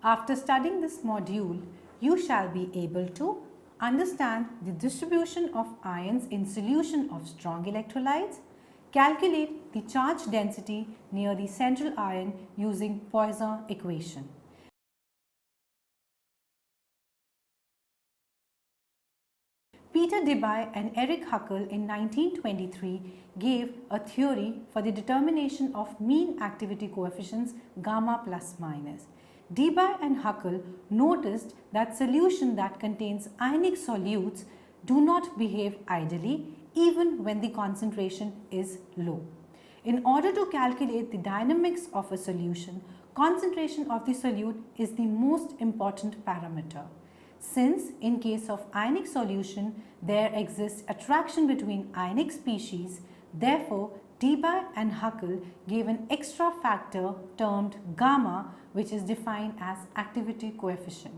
After studying this module, you shall be able to understand the distribution of ions in solution of strong electrolytes, calculate the charge density near the central ion using Poisson equation. Peter Debye and Erich Hückel in 1923 gave a theory for the determination of mean activity coefficients gamma plus minus. Debye and Hückel noticed that solution that contains ionic solutes do not behave ideally even when the concentration is low. In order to calculate the dynamics of a solution, concentration of the solute is the most important parameter. Since in case of ionic solution there exists attraction between ionic species, therefore Debye and Hückel gave an extra factor termed gamma, which is defined as activity coefficient.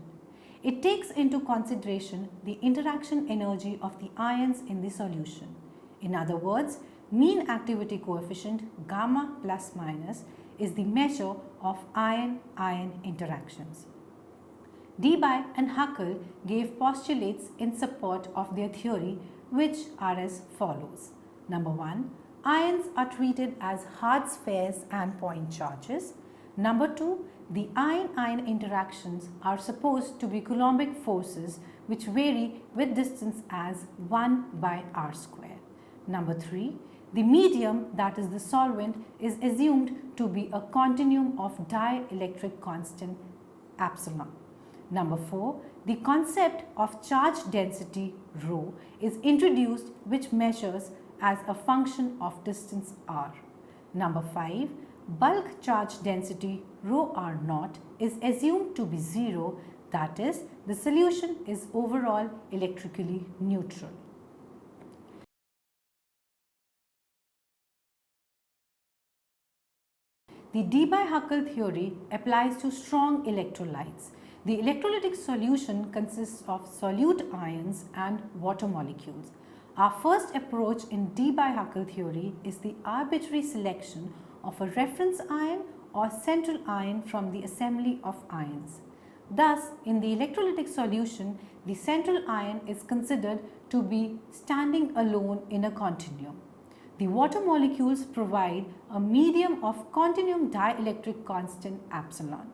It takes into consideration the interaction energy of the ions in the solution. In other words, mean activity coefficient gamma plus minus is the measure of ion-ion interactions. Debye and Hückel gave postulates in support of their theory, which are as follows. Number 1. Ions are treated as hard spheres and point charges. Number 2. The ion-ion interactions are supposed to be Coulombic forces which vary with distance as 1 by r square. Number 3. The medium, that is the solvent, is assumed to be a continuum of dielectric constant epsilon. Number 4. The concept of charge density ρ is introduced, which measures as a function of distance r. Number 5. Bulk charge density ρr0 is assumed to be 0, that is, the solution is overall electrically neutral. The Debye-Hückel theory applies to strong electrolytes. The electrolytic solution consists of solute ions and water molecules. Our first approach in Debye-Hückel theory is the arbitrary selection of a reference ion or central ion from the assembly of ions. Thus, in the electrolytic solution, the central ion is considered to be standing alone in a continuum. The water molecules provide a medium of continuum dielectric constant epsilon.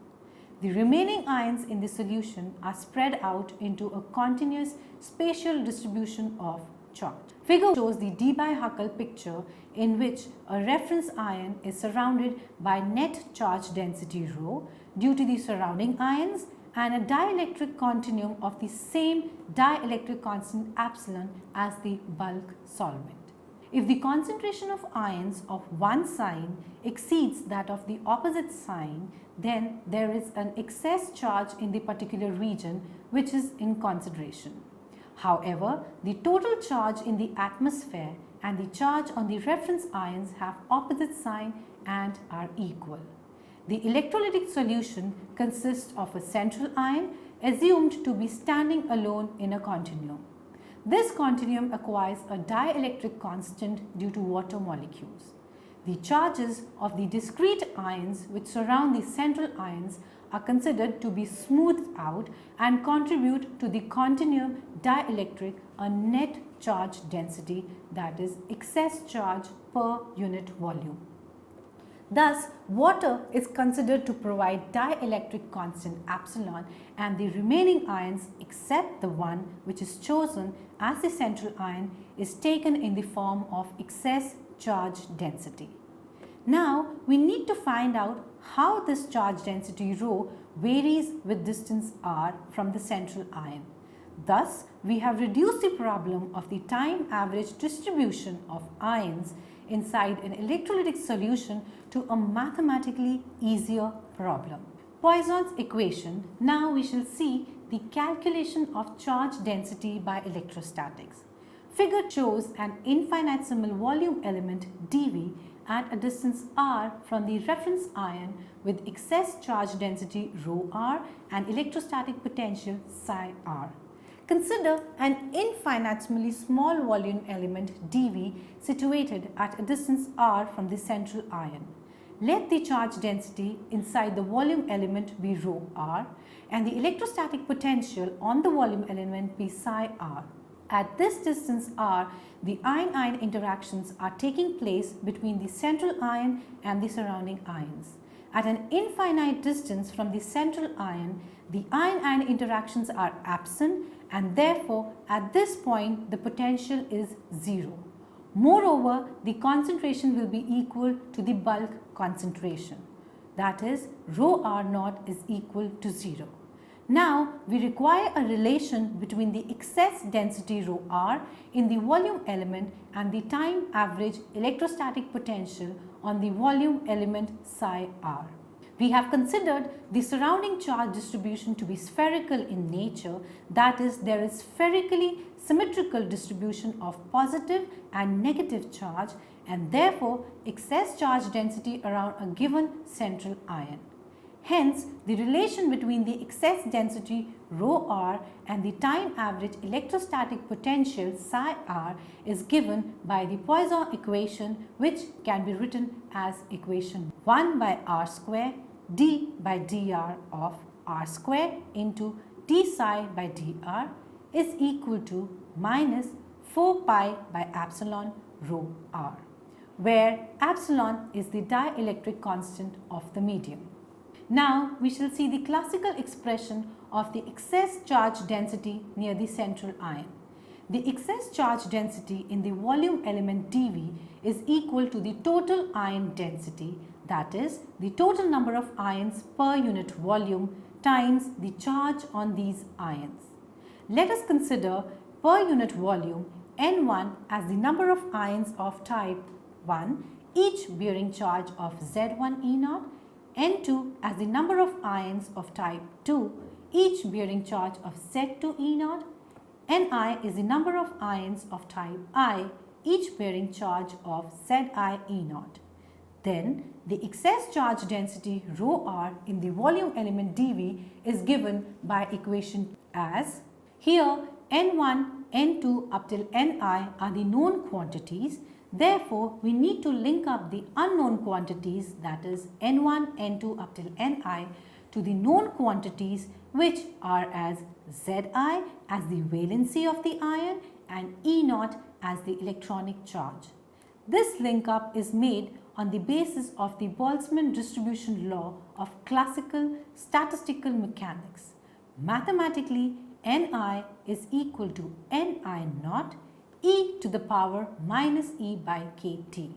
The remaining ions in the solution are spread out into a continuous spatial distribution of charge. Figure shows the Debye-Hückel picture in which a reference ion is surrounded by net charge density ρ due to the surrounding ions and a dielectric continuum of the same dielectric constant epsilon as the bulk solvent. If the concentration of ions of one sign exceeds that of the opposite sign, then there is an excess charge in the particular region which is in consideration. However, the total charge in the atmosphere and the charge on the reference ions have opposite sign and are equal. The electrolytic solution consists of a central ion assumed to be standing alone in a continuum. This continuum acquires a dielectric constant due to water molecules. The charges of the discrete ions which surround the central ions are considered to be smoothed out and contribute to the continuum dielectric a net charge density, that is excess charge per unit volume. Thus, water is considered to provide dielectric constant epsilon and the remaining ions except the one which is chosen as the central ion is taken in the form of excess charge density. Now, we need to find out how this charge density ρ varies with distance r from the central ion. Thus, we have reduced the problem of the time average distribution of ions inside an electrolytic solution to a mathematically easier problem. Poisson's equation. Now we shall see the calculation of charge density by electrostatics. Figure shows an infinitesimal volume element dV at a distance r from the reference ion with excess charge density ρr and electrostatic potential psi r. Consider an infinitesimally small volume element dV situated at a distance r from the central ion. let the charge density inside the volume element be rho r and the electrostatic potential on the volume element be psi r. At this distance r, the ion-ion interactions are taking place between the central ion and the surrounding ions. At an infinite distance from the central ion, the ion-ion interactions are absent and therefore at this point the potential is zero. Moreover, the concentration will be equal to the bulk concentration, that is rho r naught is equal to 0. Now, we require a relation between the excess density rho r in the volume element and the time average electrostatic potential on the volume element psi r. We have considered the surrounding charge distribution to be spherical in nature, that is, there is spherically symmetrical distribution of positive and negative charge and therefore excess charge density around a given central ion. Hence, the relation between the excess density rho r and the time average electrostatic potential psi r is given by the Poisson equation, which can be written as equation 1 by r square d by dr of r square into d psi by dr is equal to minus 4 pi by epsilon rho r, where epsilon is the dielectric constant of the medium. Now, we shall see the classical expression of the excess charge density near the central ion. The excess charge density in the volume element dV is equal to the total ion density, that is, the total number of ions per unit volume times the charge on these ions. Let us consider per unit volume N1 as the number of ions of type 1, each bearing charge of Z1 E0, N2 as the number of ions of type 2, each bearing charge of Z2 E0, Ni is the number of ions of type I, each bearing charge of Zi E0. Then, the excess charge density rho r in the volume element dV is given by equation as, here N1, N2 up till Ni are the known quantities. Therefore, we need to link up the unknown quantities, that is N1, N2 up till Ni, to the known quantities which are as Zi as the valency of the ion and E0 as the electronic charge. This link up is made on the basis of the Boltzmann distribution law of classical statistical mechanics. Mathematically, Ni is equal to Ni naught e to the power minus e by kt.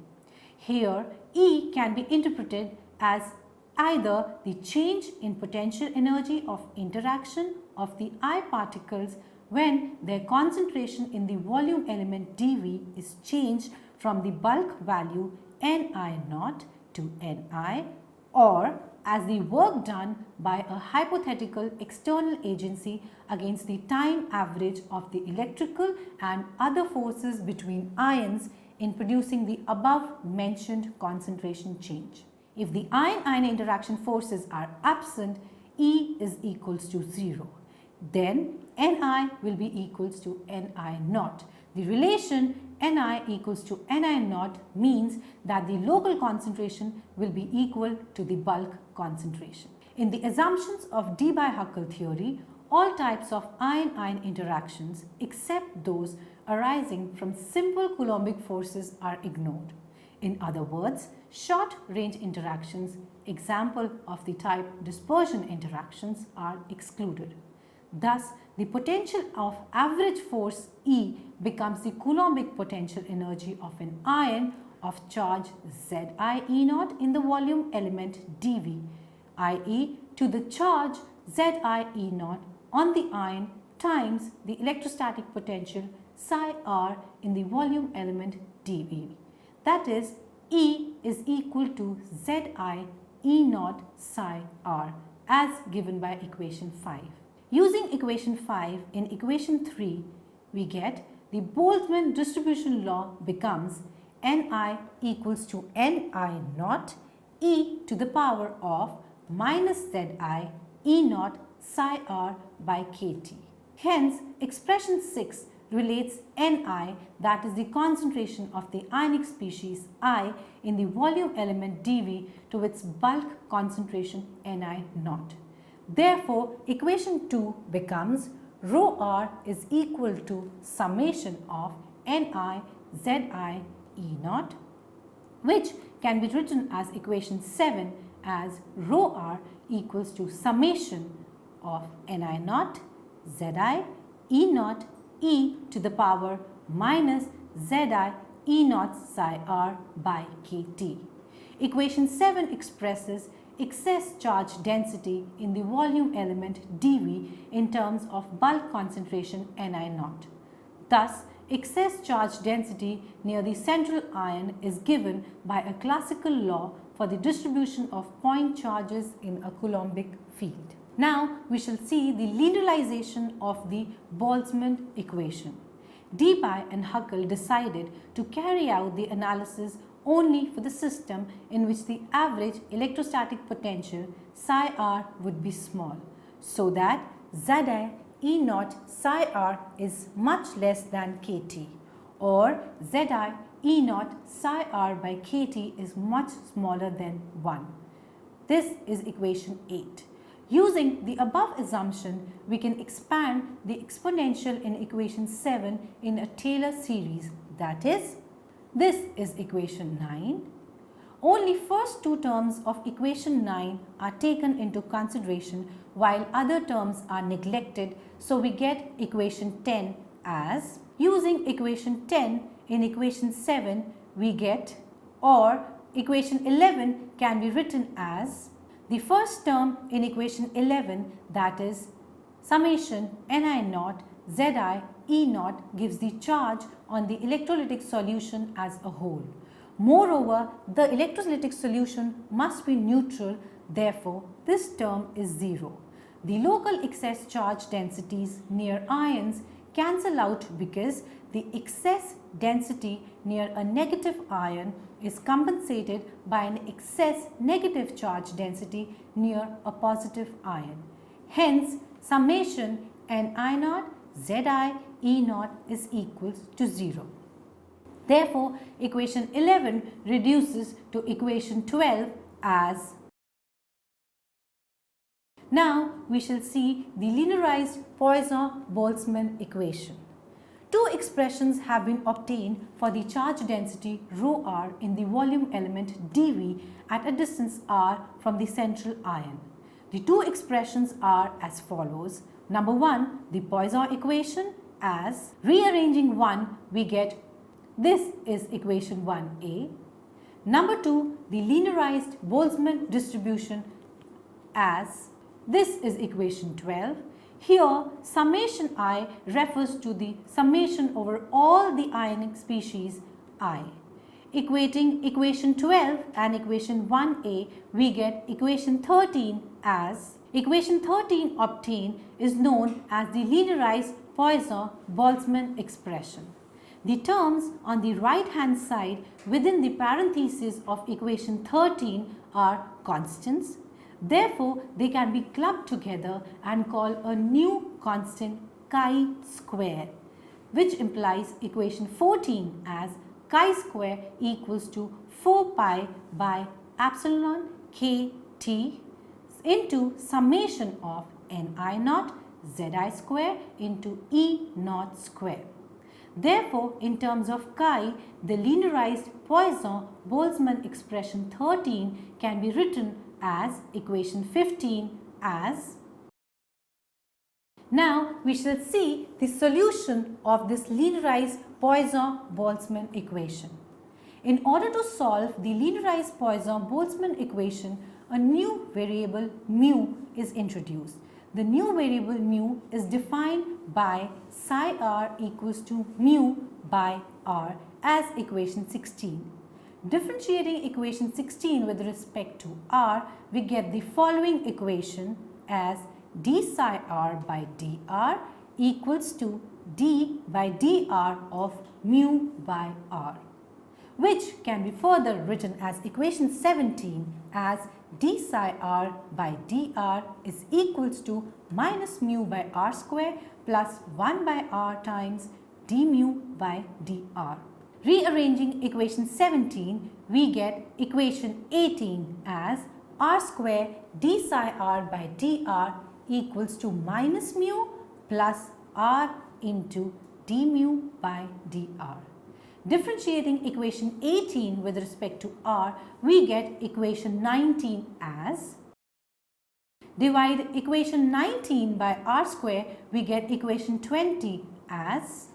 Here, E can be interpreted as either the change in potential energy of interaction of the I particles when their concentration in the volume element dV is changed from the bulk value Ni naught to Ni, or as the work done by a hypothetical external agency against the time average of the electrical and other forces between ions in producing the above mentioned concentration change. If the ion-ion interaction forces are absent, E is equals to 0. Then Ni will be equals to Ni naught. The relation Ni equals to Ni naught means that the local concentration will be equal to the bulk concentration. In the assumptions of Debye-Hückel theory, all types of ion-ion interactions except those arising from simple Coulombic forces are ignored. In other words, short-range interactions, example of the type dispersion interactions, are excluded. Thus, the potential of average force E becomes the Coulombic potential energy of an ion of charge Zi E0 in the volume element dV, i.e. to the charge Zi E0 on the ion times the electrostatic potential psi r in the volume element dV. That is, E is equal to Zi E0 psi r as given by equation 5. Using equation 5 in equation 3, we get the Boltzmann distribution law becomes Ni equals to Ni naught e to the power of minus Zi E0 psi r by kt. Hence, expression 6 relates Ni, that is the concentration of the ionic species I in the volume element dV, to its bulk concentration Ni naught. Therefore, equation 2 becomes rho r is equal to summation of Ni Zi E naught, which can be written as equation 7 as rho r equals to summation of Ni naught Zi E naught e to the power minus Zi E naught psi r by kT. Equation 7 expresses excess charge density in the volume element dV in terms of bulk concentration Ni naught. Thus, excess charge density near the central ion is given by a classical law for the distribution of point charges in a Coulombic field. Now, we shall see the linearization of the Boltzmann equation. Debye and Hückel decided to carry out the analysis only for the system in which the average electrostatic potential psi r would be small, so that Zi E naught psi r is much less than kT, or Zi E naught psi r by kT is much smaller than 1. This is equation 8. Using the above assumption, we can expand the exponential in equation 7 in a Taylor series, that is, this is equation 9. Only first two terms of equation 9 are taken into consideration while other terms are neglected, so we get equation 10 as, using equation 10 in equation 7 we get, or equation 11 can be written as the first term in equation 11, that is summation Ni naught Zi E naught, gives the charge on the electrolytic solution as a whole. Moreover, the electrolytic solution must be neutral, therefore this term is 0. The local excess charge densities near ions cancel out because the excess density near a negative ion is compensated by an excess negative charge density near a positive ion. Hence, summation Ni naught Zi E naught is equal to 0. Therefore, equation 11 reduces to equation 12 as. Now, we shall see the linearized Poisson-Boltzmann equation. Two expressions have been obtained for the charge density rho r in the volume element dV at a distance r from the central ion. The two expressions are as follows. Number 1, the Poisson equation, as rearranging 1 we get this is equation 1a. Number 2, the linearized Boltzmann distribution, as this is equation 12. Here summation I refers to the summation over all the ionic species I. Equating equation 12 and equation 1a, we get equation 13 as. Equation 13 obtained is known as the linearized Poisson-Boltzmann expression. The terms on the right hand side within the parentheses of equation 13 are constants. Therefore, they can be clubbed together and call a new constant chi square, which implies equation 14 as chi square equals to 4 pi by epsilon kt into summation of Ni naught Zi square into E naught square. Therefore, in terms of chi, the linearized Poisson-Boltzmann expression 13 can be written as equation 15 as. Now, we shall see the solution of this linearized Poisson-Boltzmann equation. In order to solve the linearized Poisson-Boltzmann equation, a new variable mu is introduced. The new variable mu is defined by psi r equals to mu by r as equation 16. Differentiating equation 16 with respect to r, we get the following equation as d psi r by dr equals to d by dr of mu by r, which can be further written as equation 17 as d psi r by dr is equals to minus mu by r square plus 1 by r times d mu by dr. Rearranging equation 17, we get equation 18 as r square d psi r by dr equals to minus mu plus r into d mu by dr. Differentiating equation 18 with respect to r, we get equation 19 as, divide equation 19 by r square, we get equation 20 as,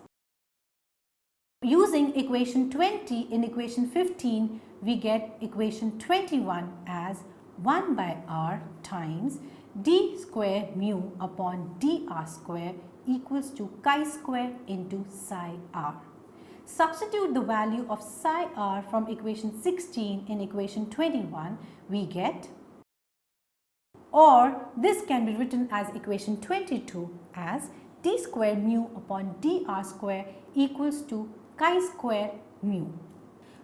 using equation 20 in equation 15, we get equation 21 as 1 by r times d square mu upon dr square equals to chi square into psi r. Substitute the value of psi r from equation 16 in equation 21, we get, or this can be written as equation 22 as d square mu upon dr square equals to chi square mu.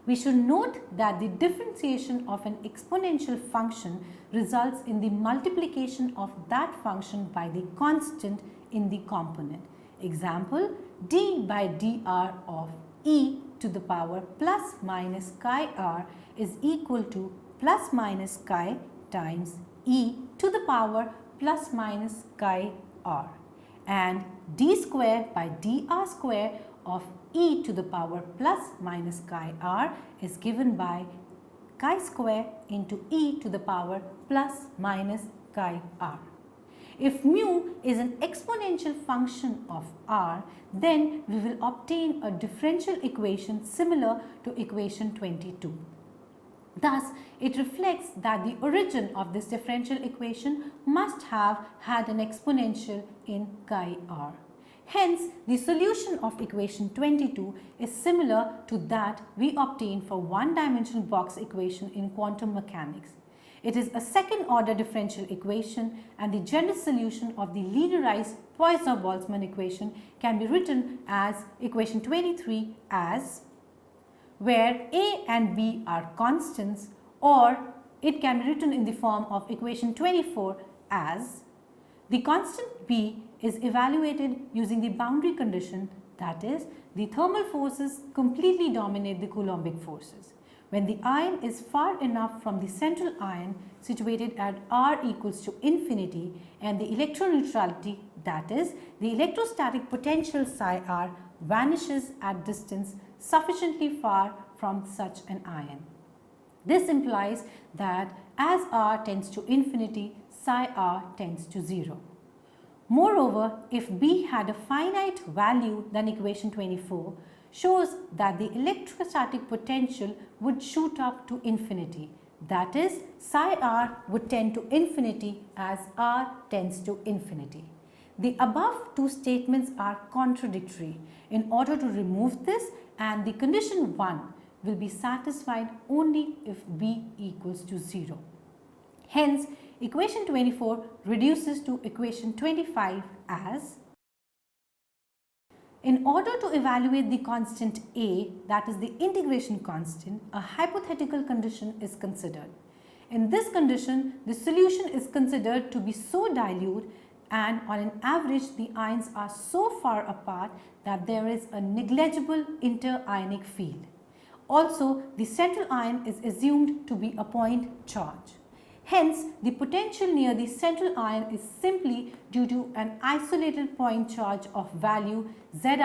We should note that the differentiation of an exponential function results in the multiplication of that function by the constant in the component. Example, d by dr of e to the power plus minus chi r is equal to plus minus chi times e to the power plus minus chi r, and d square by dr square of e to the power plus minus chi r is given by chi square into e to the power plus minus chi r. If mu is an exponential function of r, then we will obtain a differential equation similar to equation 22. Thus, it reflects that the origin of this differential equation must have had an exponential in chi r. Hence, the solution of equation 22 is similar to that we obtained for one-dimensional box equation in quantum mechanics. It is a second order differential equation, and the general solution of the linearized Poisson-Boltzmann equation can be written as equation 23 as, where a and b are constants, or it can be written in the form of equation 24 as, the constant b is evaluated using the boundary condition, that is, the thermal forces completely dominate the Coulombic forces. When the ion is far enough from the central ion situated at r equals to infinity, and the electroneutrality, that is, the electrostatic potential psi r vanishes at distance sufficiently far from such an ion. This implies that as r tends to infinity, psi r tends to 0. Moreover, if b had a finite value, then equation 24 shows that the electrostatic potential would shoot up to infinity. That is, psi r would tend to infinity as r tends to infinity. The above two statements are contradictory. In order to remove this, and the condition 1 will be satisfied only if b equals to 0. Hence, equation 24 reduces to equation 25 as, in order to evaluate the constant a, that is the integration constant, a hypothetical condition is considered. In this condition, the solution is considered to be so dilute, and on an average the ions are so far apart that there is a negligible interionic field. Also, the central ion is assumed to be a point charge. Hence, the potential near the central ion is simply due to an isolated point charge of value Zi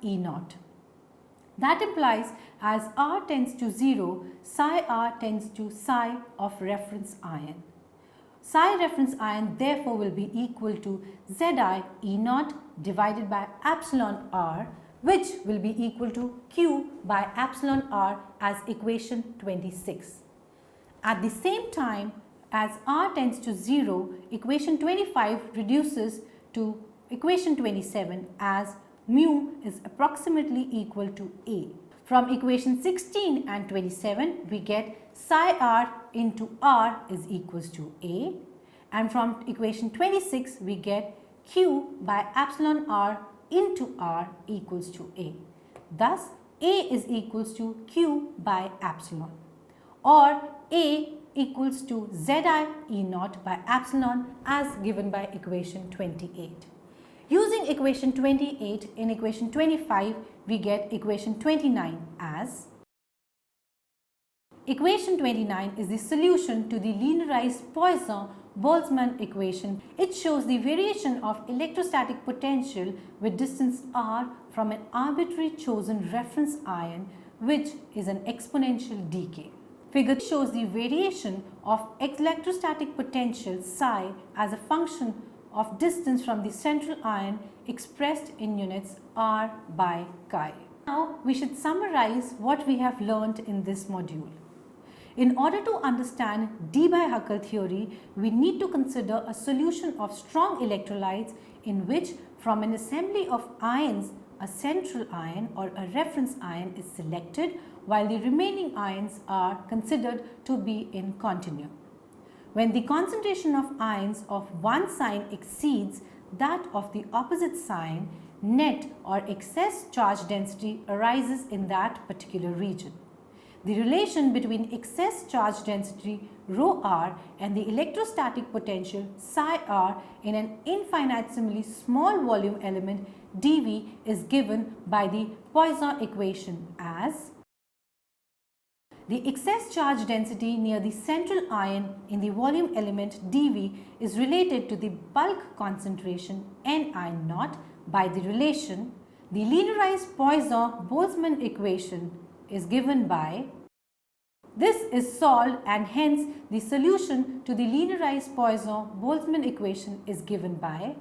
E0. That implies as r tends to 0, psi r tends to psi of reference ion. Psi reference ion therefore will be equal to Zi E0 divided by epsilon r, which will be equal to q by epsilon r as equation 26. At the same time, as r tends to 0, equation 25 reduces to equation 27 as mu is approximately equal to a. From equation 16 and 27, we get psi r into r is equals to a, and from equation 26, we get q by epsilon r into r equals to a. Thus, a is equals to q by epsilon, or a equals to Zi E0 by epsilon as given by equation 28. Using equation 28 in equation 25, we get equation 29 as equation 29 is the solution to the linearized Poisson-Boltzmann equation. It shows the variation of electrostatic potential with distance r from an arbitrary chosen reference ion, which is an exponential decay. Figure shows the variation of electrostatic potential psi as a function of distance from the central ion expressed in units r by chi. Now we should summarize what we have learned in this module. In order to understand Debye-Hückel theory, we need to consider a solution of strong electrolytes in which from an assembly of ions, a central ion or a reference ion is selected while the remaining ions are considered to be in continuum. When the concentration of ions of one sign exceeds that of the opposite sign, net or excess charge density arises in that particular region. The relation between excess charge density rho r and the electrostatic potential psi r in an infinitesimally small volume element dV is given by the Poisson equation as the excess charge density near the central ion in the volume element dV is related to the bulk concentration Ni0 by the relation the linearized Poisson-Boltzmann equation is given by. This is solved and hence the solution to the linearized Poisson-Boltzmann equation is given by